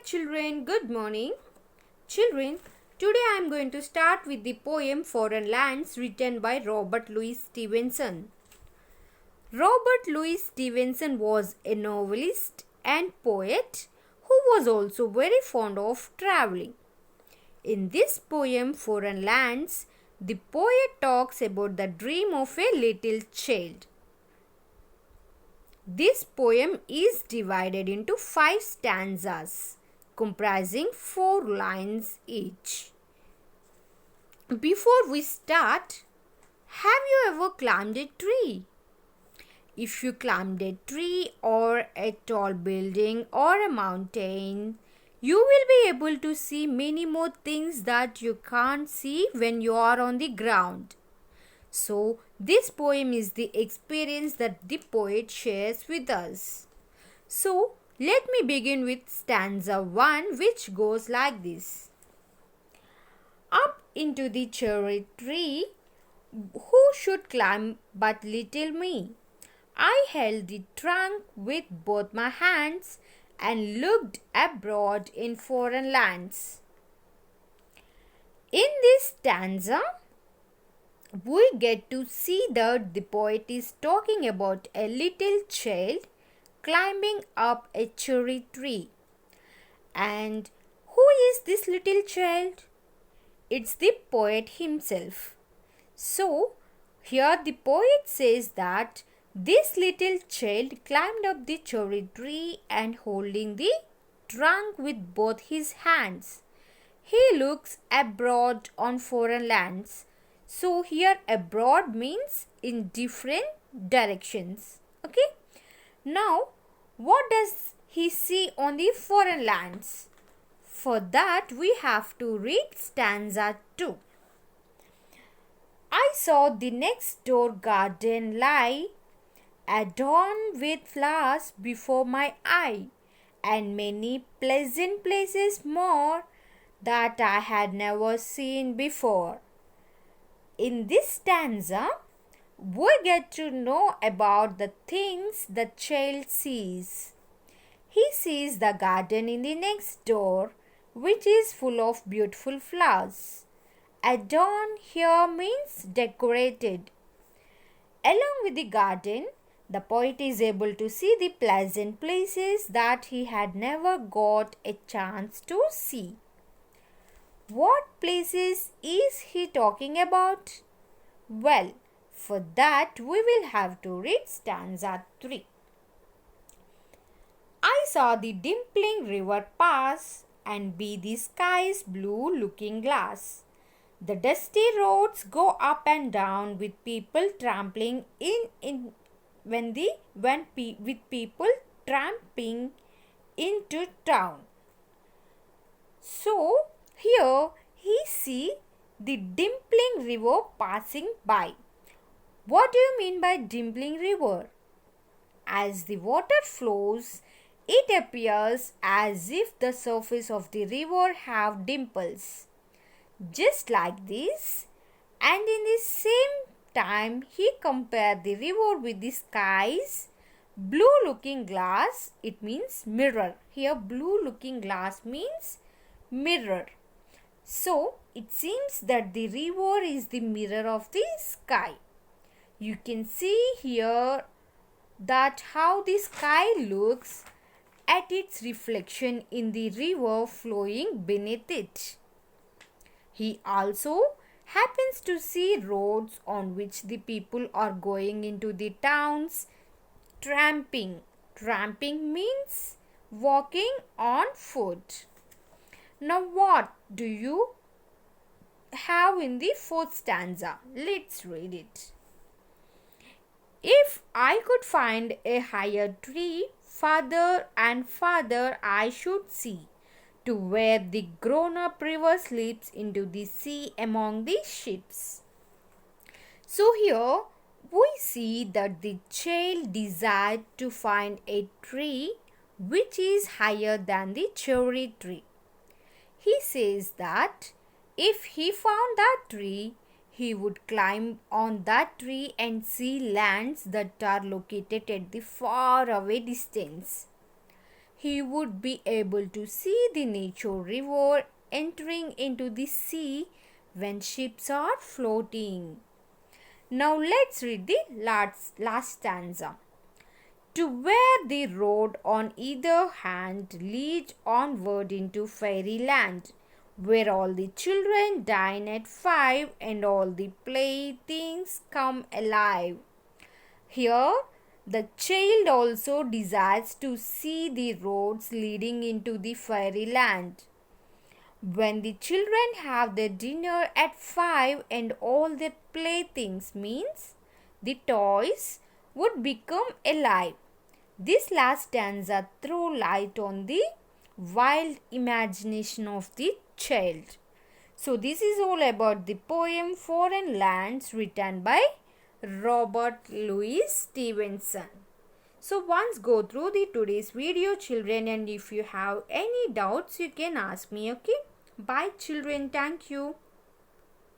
children, good morning. Children, today I am going to start with the poem Foreign Lands written by Robert Louis Stevenson. Robert Louis Stevenson was a novelist and poet who was also very fond of traveling. In this poem Foreign Lands, the poet talks about the dream of a little child. This poem is divided into 5 stanzas, comprising 4 lines each. Before we start, have you ever climbed a tree? If you climbed a tree or a tall building or a mountain, you will be able to see many more things that you can't see when you are on the ground. So, this poem is the experience that the poet shares with us. So, let me begin with stanza 1, which goes like this. Up into the cherry tree, who should climb but little me? I held the trunk with both my hands and looked abroad in foreign lands. In this stanza, we get to see that the poet is talking about a little child climbing up a cherry tree. And who is this little child? It's the poet himself. So, here the poet says that this little child climbed up the cherry tree and holding the trunk with both his hands. He looks abroad on foreign lands. So here abroad means in different directions. Okay. Now what does he see on the foreign lands? For that we have to read stanza 2. I saw the next door garden lie, adorned with flowers before my eye, and many pleasant places more that I had never seen before. In this stanza, we get to know about the things the child sees. He sees the garden in the next door, which is full of beautiful flowers. Adorned here means decorated. Along with the garden, the poet is able to see the pleasant places that he had never got a chance to see. What places is he talking about? Well, for that we will have to read stanza 3. I saw the dimpling river pass and be the sky's blue looking glass. The dusty roads go up and down with people trampling with people tramping into town. So, here he see the dimpling river passing by. What do you mean by dimpling river? As the water flows, it appears as if the surface of the river have dimples. Just like this, and in the same time he compared the river with the sky's blue looking glass. It means mirror. Here blue looking glass means mirror. So, it seems that the river is the mirror of the sky. You can see here that how the sky looks at its reflection in the river flowing beneath it. He also happens to see roads on which the people are going into the towns tramping. Tramping means walking on foot. Now what do you have in the 4th stanza? Let's read it. If I could find a higher tree, farther and farther I should see, to where the grown-up river slips into the sea among the ships. So here we see that the child desired to find a tree which is higher than the cherry tree. He says that if he found that tree, he would climb on that tree and see lands that are located at the far away distance. he would be able to see the nature river entering into the sea when ships are floating. Now let's read the last stanza. To where the road on either hand leads onward into fairyland, where all the children dine at 5 and all the playthings come alive. Here, the child also desires to see the roads leading into the fairyland. When the children have their dinner at 5 and all their playthings means the toys would become alive. This last stanza throws light on the wild imagination of the child. So this is all about the poem Foreign Lands written by Robert Louis Stevenson. So once go through the today's video, children, and if you have any doubts you can ask me, okay? Bye children, thank you.